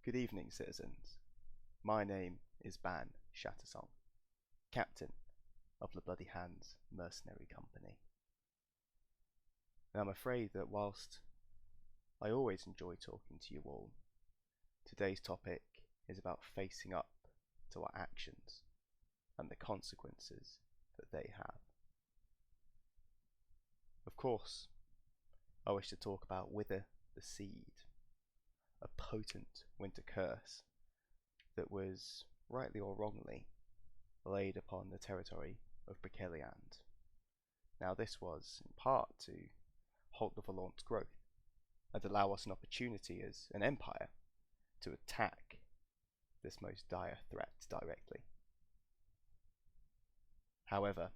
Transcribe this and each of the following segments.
Good evening, citizens. My name is Ban Shattersong, captain of the Bloody Hands Mercenary Company. And I'm afraid that whilst I always enjoy talking to you all, today's topic is about facing up to our actions and the consequences that they have. Of course, I wish to talk about Whither the Seed, a potent winter curse that was, rightly or wrongly, laid upon the territory of Broceliande. Now this was, in part, to halt the Valornt's growth, and allow us an opportunity as an empire to attack this most dire threat directly. However,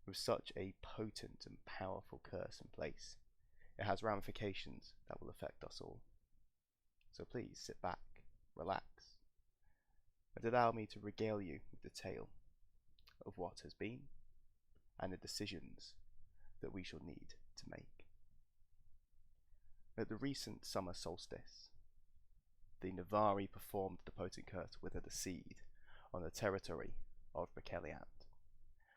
with such a potent and powerful curse in place, it has ramifications that will affect us all. So please sit back, relax, and allow me to regale you with the tale of what has been and the decisions that we shall need to make. At the recent summer solstice, the Navarr performed the potent curse Whither the Seed on the territory of Broceliande.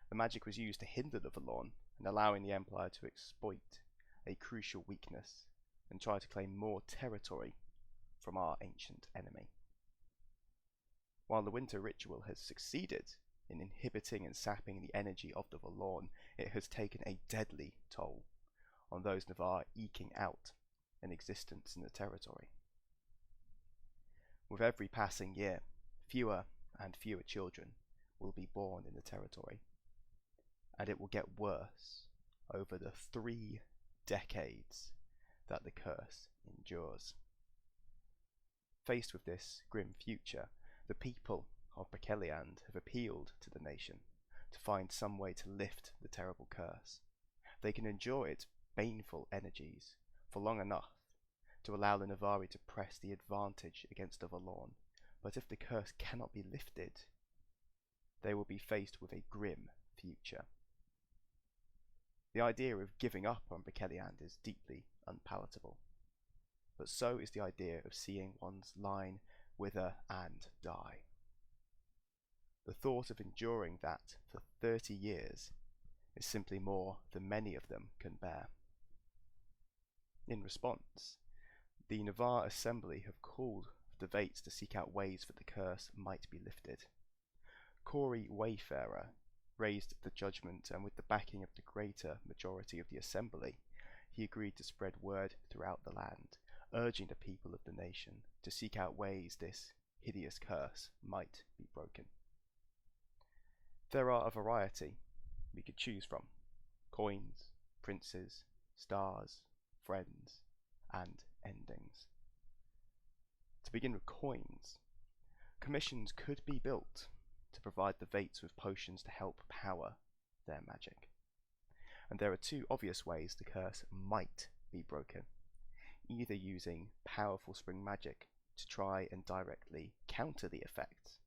The magic was used to hinder the Valorn and allowing the Empire to exploit a crucial weakness and try to claim more territory from our ancient enemy. While the winter ritual has succeeded in inhibiting and sapping the energy of the Valorn, it has taken a deadly toll on those Navarr eking out an existence in the territory. With every passing year, fewer and fewer children will be born in the territory, and it will get worse over the 3 decades that the curse endures. Faced with this grim future, the people of Broceliande have appealed to the nation to find some way to lift the terrible curse. They can endure its baneful energies for long enough to allow the Navarr to press the advantage against the Valorn, but if the curse cannot be lifted, they will be faced with a grim future. The idea of giving up on Broceliande is deeply unpalatable, but so is the idea of seeing one's line wither and die. The thought of enduring that for 30 years is simply more than many of them can bear. In response, the Navarr Assembly have called for the Vates to seek out ways that the curse might be lifted. Corey Wayfarer raised the judgment, and with the backing of the greater majority of the Assembly, he agreed to spread word throughout the land, urging the people of the nation to seek out ways this hideous curse might be broken. There are a variety we could choose from: coins, princes, stars, friends, and endings. To begin with coins, commissions could be built to provide the Vates with potions to help power their magic. And there are 2 obvious ways the curse might be broken: either using powerful spring magic to try and directly counter the effects,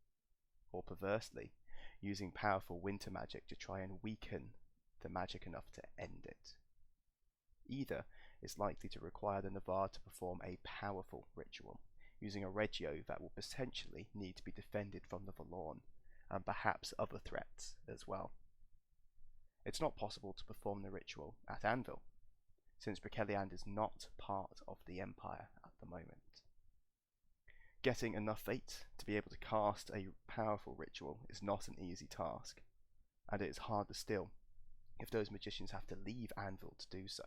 or perversely, using powerful winter magic to try and weaken the magic enough to end it. Either is likely to require the Navarr to perform a powerful ritual, using a regio that will potentially need to be defended from the Valorn, and perhaps other threats as well. It's not possible to perform the ritual at Anvil, since Broceliande is not part of the Empire at the moment. Getting enough Vates to be able to cast a powerful ritual is not an easy task, and it is harder still if those magicians have to leave Anvil to do so.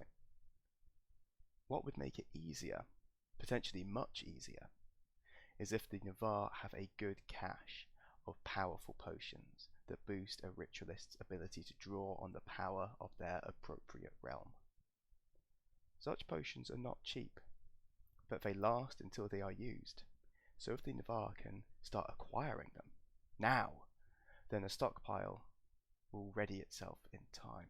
What would make it easier, potentially much easier, is if the Navarr have a good cache of powerful potions that boost a ritualist's ability to draw on the power of their appropriate realm. Such potions are not cheap, but they last until they are used, so if the Navarr can start acquiring them now, then a stockpile will ready itself in time.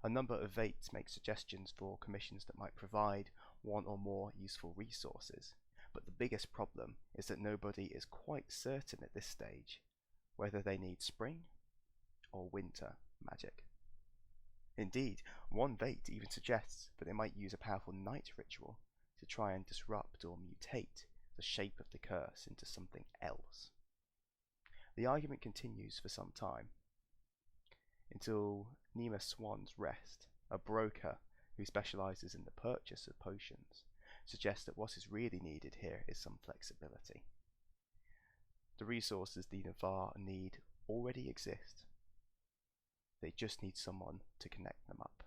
A number of Vates make suggestions for commissions that might provide 1 or more useful resources, but the biggest problem is that nobody is quite certain at this stage whether they need spring or winter magic. Indeed, one Vate even suggests that they might use a powerful night ritual to try and disrupt or mutate the shape of the curse into something else. The argument continues for some time, until Nima Swan's Rest, a broker who specializes in the purchase of potions, suggests that what is really needed here is some flexibility. The resources the Navarr need already exist. They just need someone to connect them up.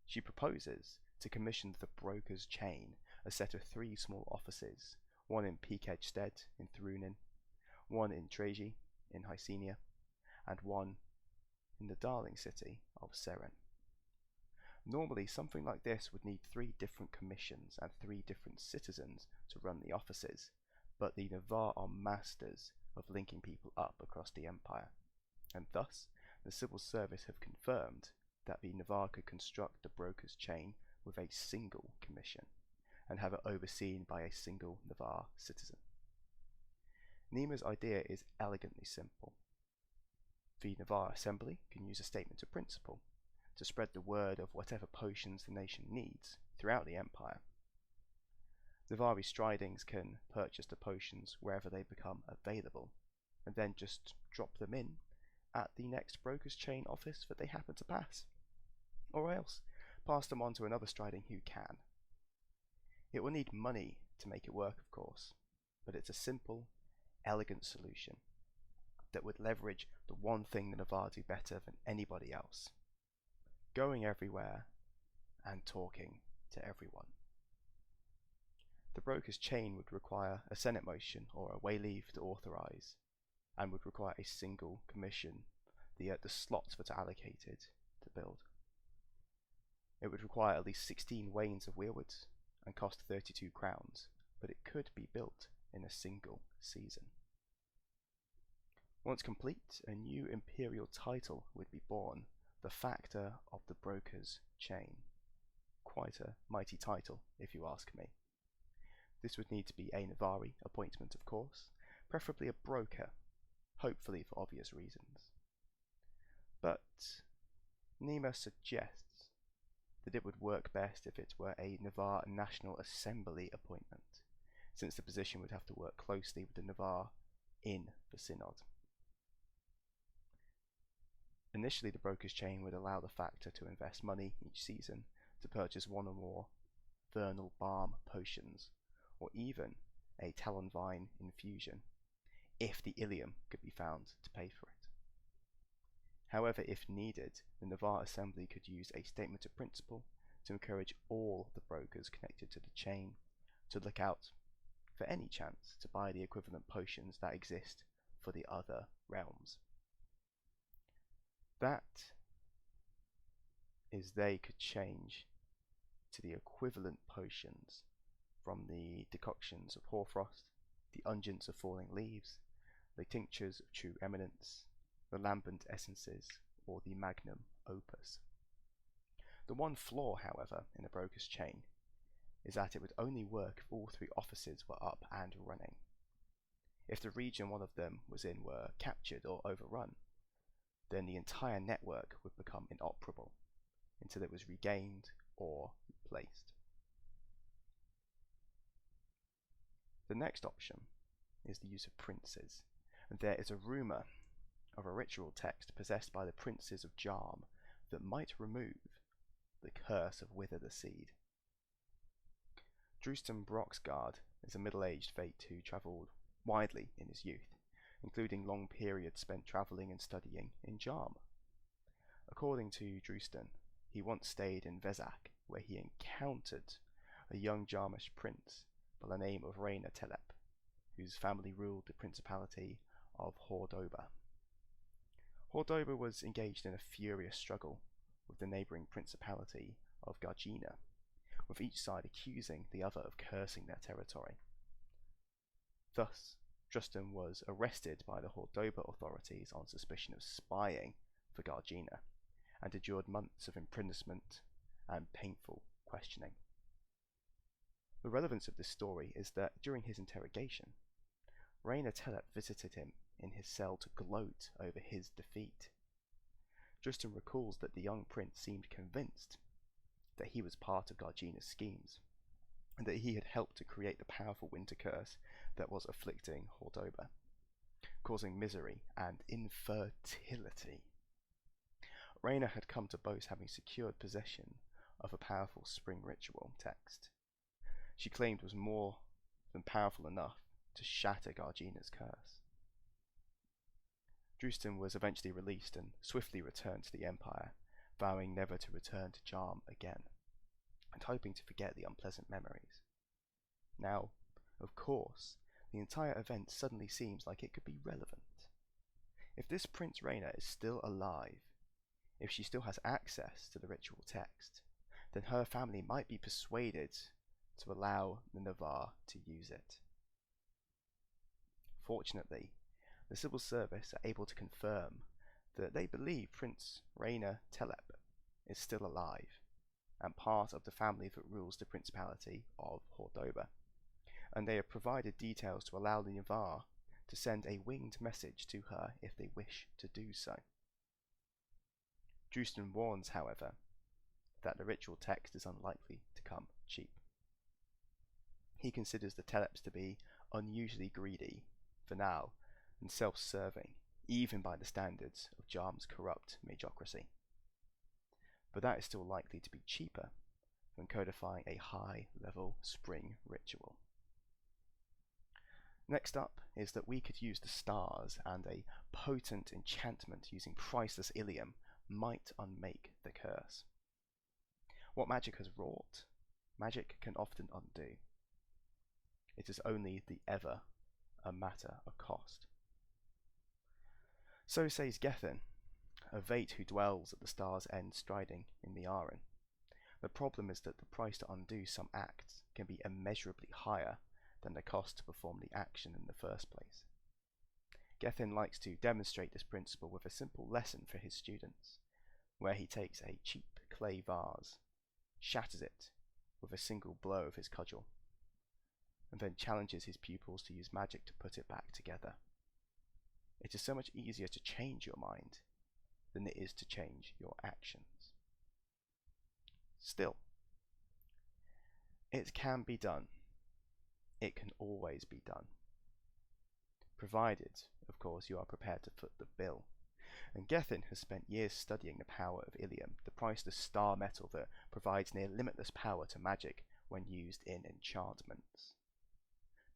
She proposes to commission the Broker's Chain, a set of 3 small offices, one in Peakedstead in Thrunin, one in Treji in Hysenia, and one in the darling city of Seren. Normally, something like this would need 3 different commissions and 3 different citizens to run the offices, but the Navarr are masters of linking people up across the Empire, and thus the civil service have confirmed that the Navarr could construct the Broker's Chain with a single commission, and have it overseen by a single Navarr citizen. Nima's idea is elegantly simple. The Navarr Assembly can use a statement of principle to spread the word of whatever potions the nation needs throughout the Empire. Navarri Stridings can purchase the potions wherever they become available, and then just drop them in at the next Broker's Chain office that they happen to pass, or else pass them on to another Striding who can. It will need money to make it work, of course, but it's a simple, elegant solution that would leverage the one thing the Navarr do better than anybody else: going everywhere and talking to everyone. The Broker's Chain would require a Senate motion or a wayleave to authorize, and would require a single commission, the slots that are allocated to build. It would require at least 16 wains of wheelwood and cost 32 crowns, but it could be built in a single season. Once complete, a new imperial title would be born, the Factor of the Broker's Chain. Quite a mighty title, if you ask me. This would need to be a Navarri appointment, of course, preferably a broker, hopefully for obvious reasons. But Nima suggests that it would work best if it were a Navarr National Assembly appointment, since the position would have to work closely with the Navarr in the Synod. Initially, the Broker's Chain would allow the Factor to invest money each season to purchase one or more Vernal Balm potions, or even a Talonvine infusion, if the Ilium could be found to pay for it. However, if needed, the Navarr Assembly could use a statement of principle to encourage all the brokers connected to the chain to look out for any chance to buy the equivalent potions that exist for the other realms. That is, they could change to the equivalent potions from the decoctions of hoarfrost, the unguents of falling leaves, the tinctures of true eminence, the lambent essences, or the magnum opus. The one flaw, however, in the Broker's Chain is that it would only work if all 3 offices were up and running. If the region one of them was in were captured or overrun, then the entire network would become inoperable until it was regained or replaced. The next option is the use of princes, and there is a rumour of a ritual text possessed by the princes of Jarm that might remove the curse of Whither the Seed. Drustan Broxgard is a middle-aged Fate who travelled widely in his youth, including long periods spent travelling and studying in Jarm. According to Drustan, he once stayed in Vezak, where he encountered a young Jarmish prince by the name of Raina Telep, whose family ruled the Principality of Hordoba. Hordoba was engaged in a furious struggle with the neighbouring Principality of Gargina, with each side accusing the other of cursing their territory. Thus, Drustan was arrested by the Hordoba authorities on suspicion of spying for Gargina, and endured months of imprisonment and painful questioning. The relevance of this story is that during his interrogation, Raina Telep visited him in his cell to gloat over his defeat. Drustan recalls that the young prince seemed convinced that he was part of Gargina's schemes, and that he had helped to create the powerful winter curse that was afflicting Hordoba, causing misery and infertility. Rayna had come to boast having secured possession of a powerful spring ritual text she claimed was more than powerful enough to shatter Gargina's curse. Drustin was eventually released and swiftly returned to the Empire, vowing never to return to Jarm again, and hoping to forget the unpleasant memories. Now, of course, the entire event suddenly seems like it could be relevant. If this Prince Rayna is still alive, if she still has access to the ritual text, then her family might be persuaded to allow the Navarr to use it. Fortunately, the civil service are able to confirm that they believe Prince Rayna Telep is still alive and part of the family that rules the Principality of Hordoba, and they have provided details to allow the Navarr to send a winged message to her if they wish to do so. Drustin warns, however, that the ritual text is unlikely to come cheap. He considers the Teleps to be unusually greedy, venal, and self-serving, even by the standards of Jarm's corrupt magocracy. But that is still likely to be cheaper than codifying a high-level spring ritual. Next up is that we could use the stars, and a potent enchantment using priceless Ilium might unmake the curse. What magic has wrought, magic can often undo. It is only the ever a matter of cost. So says Gethin, a Vate who dwells at the star's end striding in Miaren. The problem is that the price to undo some acts can be immeasurably higher than the cost to perform the action in the first place. Gethin likes to demonstrate this principle with a simple lesson for his students, where he takes a cheap clay vase, shatters it with a single blow of his cudgel, and then challenges his pupils to use magic to put it back together. It is so much easier to change your mind than it is to change your actions. Still, it can be done. It can always be done. Provided, of course, you are prepared to foot the bill. And Gethin has spent years studying the power of Ilium, the priceless star metal that provides near limitless power to magic when used in enchantments.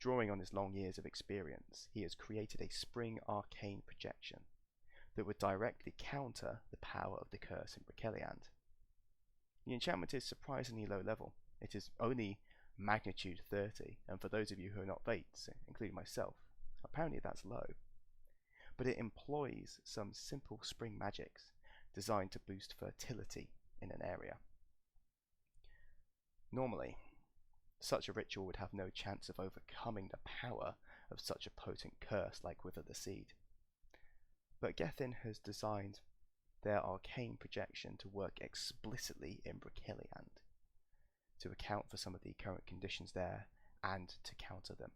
Drawing on his long years of experience, he has created a spring arcane projection that would directly counter the power of the curse in Broceliande. The enchantment is surprisingly low level. It is only magnitude 30, and for those of you who are not Vates, including myself, apparently that's low. But it employs some simple spring magics designed to boost fertility in an area. Normally, such a ritual would have no chance of overcoming the power of such a potent curse like Whither the Seed. But Gethin has designed their arcane projection to work explicitly in Broceliande, to account for some of the current conditions there and to counter them.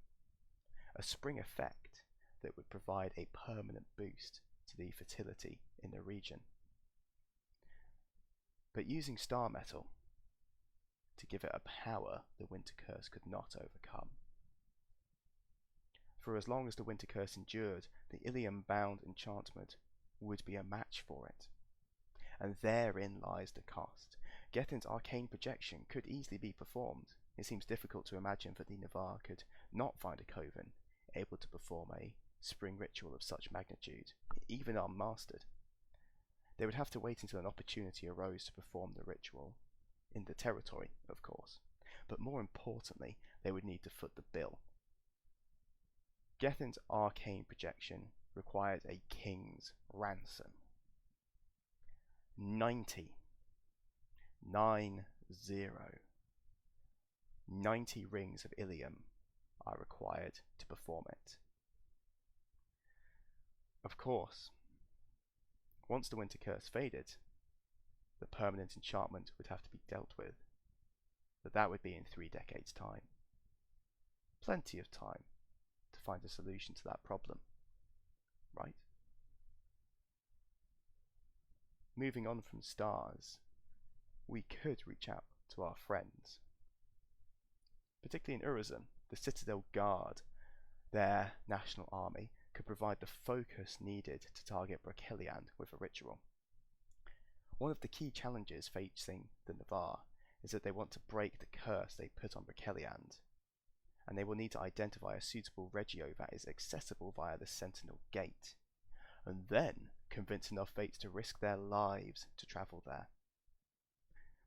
A spring effect that would provide a permanent boost to the fertility in the region. But using star metal to give it a power the winter curse could not overcome. For as long as the winter curse endured, the Ilium-bound enchantment would be a match for it. And therein lies the cost. Gethin's arcane projection could easily be performed. It seems difficult to imagine that the Navarr could not find a coven able to perform a spring ritual of such magnitude, even unmastered. They would have to wait until an opportunity arose to perform the ritual, in the territory, of course, but more importantly, they would need to foot the bill. Gethin's arcane projection required a king's ransom. 90 rings of Ilium are required to perform it. Of course, once the winter curse faded, the permanent enchantment would have to be dealt with, but that would be in 3 decades' time. Plenty of time to find a solution to that problem, right? Moving on from stars, we could reach out to our friends, particularly in Urizen, the Citadel Guard, their national army, could provide the focus needed to target Broceliande with a ritual. One of the key challenges facing the Navarr is that they want to break the curse they put on Broceliande, and they will need to identify a suitable regio that is accessible via the Sentinel Gate, and then convince enough Fates to risk their lives to travel there.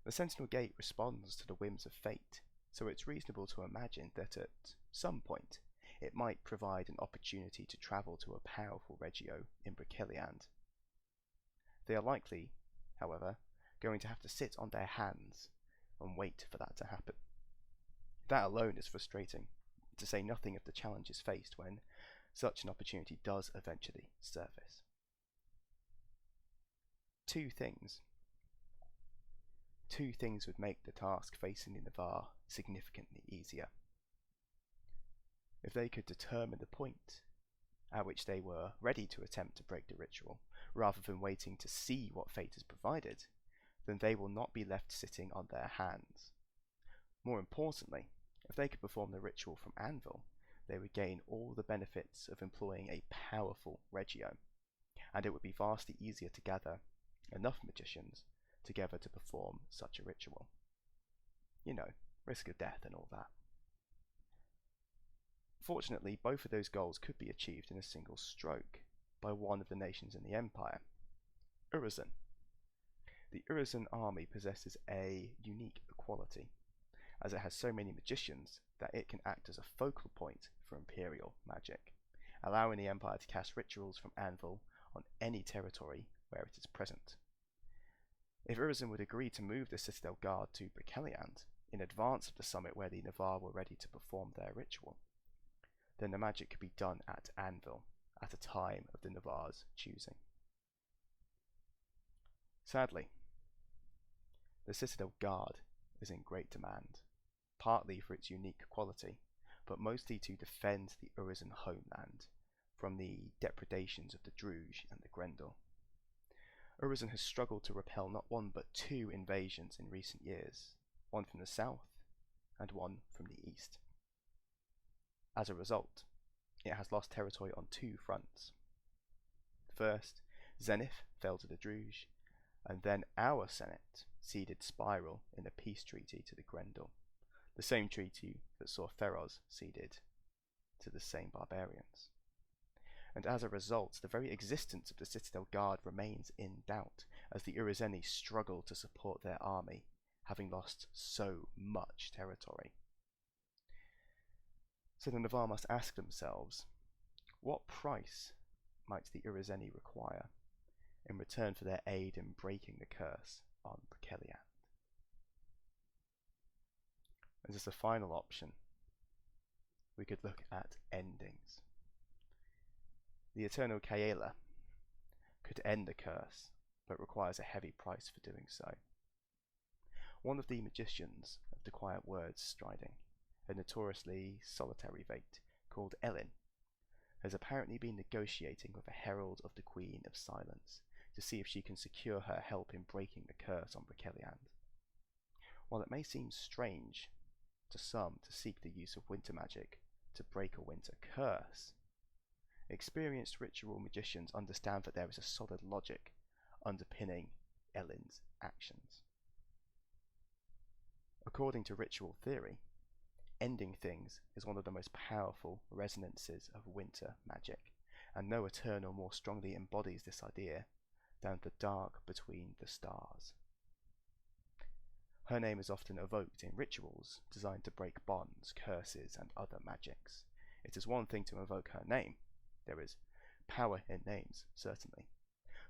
The Sentinel Gate responds to the whims of fate, so it's reasonable to imagine that at some point it might provide an opportunity to travel to a powerful regio in Broceliande. They are likely, however, going to have to sit on their hands and wait for that to happen. That alone is frustrating, to say nothing of the challenges faced when such an opportunity does eventually surface. Two things would make the task facing the Navarr significantly easier. If they could determine the point at which they were ready to attempt to break the ritual, rather than waiting to see what fate has provided, then they will not be left sitting on their hands. More importantly, if they could perform the ritual from Anvil, they would gain all the benefits of employing a powerful regio, and it would be vastly easier to gather enough magicians together to perform such a ritual. You know, risk of death and all that. Fortunately, both of those goals could be achieved in a single stroke by one of the nations in the Empire, Urizen. The Urizen army possesses a unique quality, as it has so many magicians that it can act as a focal point for Imperial magic, allowing the Empire to cast rituals from Anvil on any territory where it is present. If Urizen would agree to move the Citadel Guard to Broceliande in advance of the summit where the Navarr were ready to perform their ritual, then the magic could be done at Anvil at a time of the Navarr's choosing. Sadly, the Citadel Guard is in great demand, partly for its unique quality, but mostly to defend the Urizen homeland from the depredations of the Druge and the Grendel. Urizen has struggled to repel not one but two invasions in recent years, one from the south and one from the east. As a result, it has lost territory on two fronts. First, Zenith fell to the Druge, and then our Senate ceded Spiral in a peace treaty to the Grendel, the same treaty that saw Feroz ceded to the same barbarians. And as a result, the very existence of the Citadel Guard remains in doubt, as the Urizeni struggle to support their army, having lost so much territory. So the Navarr must ask themselves, what price might the Urizeni require in return for their aid in breaking the curse on Broceliande? And as a final option, we could look at endings. The Eternal Kaela could end the curse, but requires a heavy price for doing so. One of the magicians of the Quiet Words striding, a notoriously solitary Vate called Ellin, has apparently been negotiating with a herald of the Queen of Silence to see if she can secure her help in breaking the curse on Broceliande. While it may seem strange to some to seek the use of winter magic to break a winter curse, experienced ritual magicians understand that there is a solid logic underpinning Ellin's actions. According to ritual theory, ending things is one of the most powerful resonances of winter magic, and no Eternal more strongly embodies this idea than the dark between the stars. Her name is often evoked in rituals designed to break bonds, curses, and other magics. It is one thing to invoke her name. There is power in names, certainly.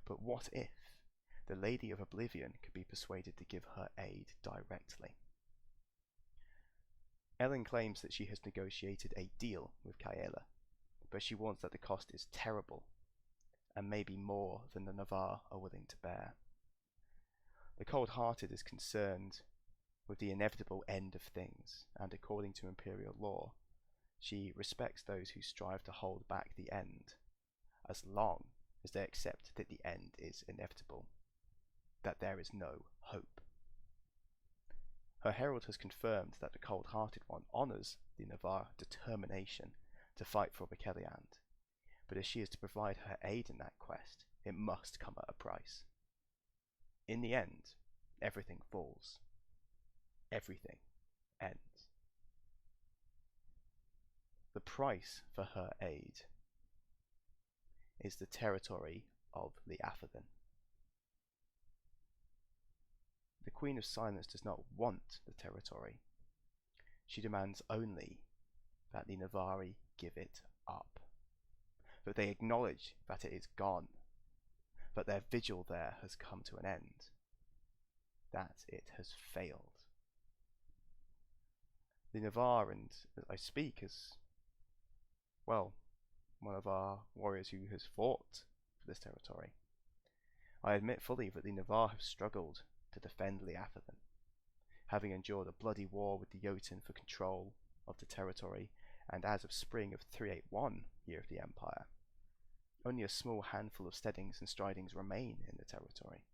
But what if the Lady of Oblivion could be persuaded to give her aid directly? Ellin claims that she has negotiated a deal with Kaela, but she warns that the cost is terrible, and maybe more than the Navarr are willing to bear. The cold-hearted is concerned with the inevitable end of things, and according to Imperial law, she respects those who strive to hold back the end, as long as they accept that the end is inevitable, that there is no hope. Her herald has confirmed that the cold-hearted one honours the Navarr determination to fight for Broceliande, but if she is to provide her aid in that quest, it must come at a price. In the end, everything falls. Everything ends. The price for her aid is the territory of Liatherdon. The Queen of Silence does not want the territory. She demands only that the Navarri give it up, that they acknowledge that it is gone, that their vigil there has come to an end, that it has failed. The Navarr, and I speak as, well, one of our warriors who has fought for this territory. I admit fully that the Navarr have struggled to defend Liatherdon, having endured a bloody war with the Jotun for control of the territory, and as of spring of 381 year of the Empire, only a small handful of steadings and stridings remain in the territory.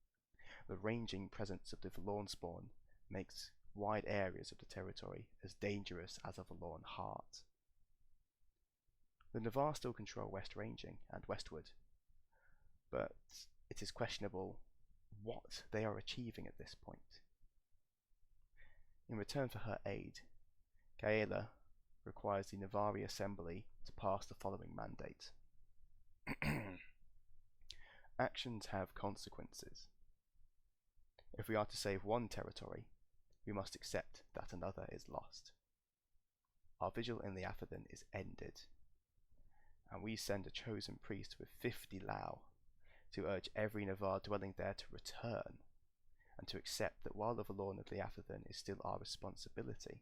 The ranging presence of the Forlorn spawn makes wide areas of the territory as dangerous as a Forlorn heart. The Navarr still control West Ranging and westward, but it is questionable what they are achieving at this point. In return for her aid, Gaela requires the Navarri Assembly to pass the following mandate. Actions have consequences. If we are to save one territory, we must accept that another is lost. Our vigil in Liatherdon is ended, and we send a chosen priest with 50 Lao to urge every Navarr dwelling there to return, and to accept that while the Forlorn of Liatherdon is still our responsibility,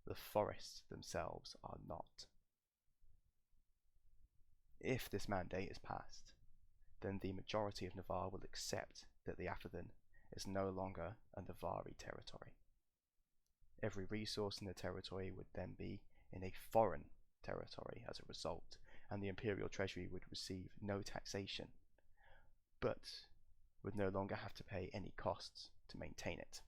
the forests themselves are not. If this mandate is passed, then the majority of Navarr will accept that Liatherdon is no longer a Navarri territory. Every resource in the territory would then be in a foreign territory as a result, and the imperial treasury would receive no taxation, but would no longer have to pay any costs to maintain it.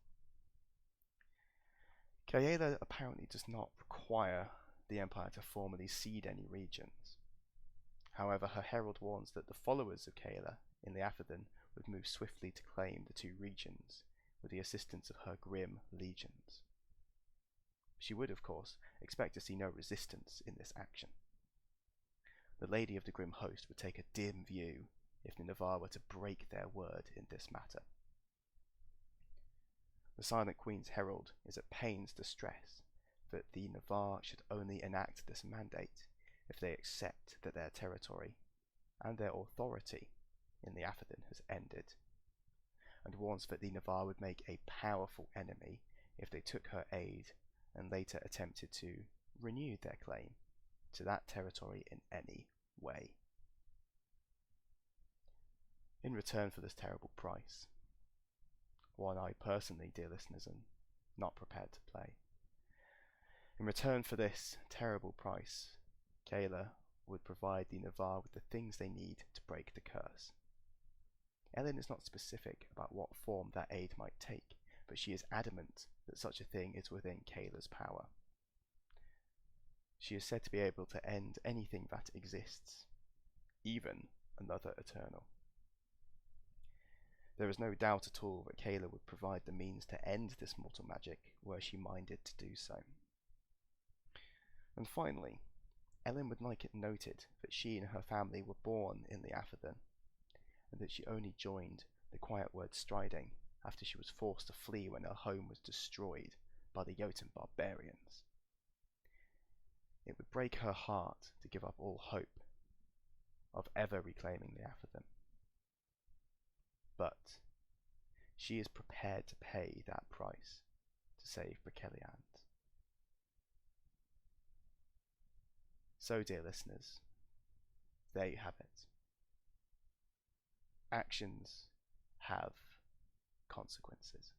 Gaela apparently does not require the Empire to formally cede any regions. However, her herald warns that the followers of Gaela in Liatherdon would move swiftly to claim the two regions with the assistance of her grim legions. She would, of course, expect to see no resistance in this action. The Lady of the Grim Host would take a dim view if the Navarr were to break their word in this matter. The Silent Queen's herald is at pains to stress that the Navarr should only enact this mandate if they accept that their territory and their authority in Liatherdon has ended, and warns that the Navarr would make a powerful enemy if they took her aid and later attempted to renew their claim to that territory in any way. In return for this terrible price, one I personally, dear listeners, am not prepared to pay. In return for this terrible price, Gaela would provide the Navarr with the things they need to break the curse. Ellen is not specific about what form that aid might take, but she is adamant that such a thing is within Gaela's power. She is said to be able to end anything that exists, even another Eternal. There is no doubt at all that Gaela would provide the means to end this mortal magic were she minded to do so. And finally, Ellen would like it noted that she and her family were born in Liatherdon, and that she only joined the quiet word striding after she was forced to flee when her home was destroyed by the Jotun barbarians. It would break her heart to give up all hope of ever reclaiming Liatherdon, but she is prepared to pay that price to save Broceliande. So, dear listeners, there you have it. Actions have consequences.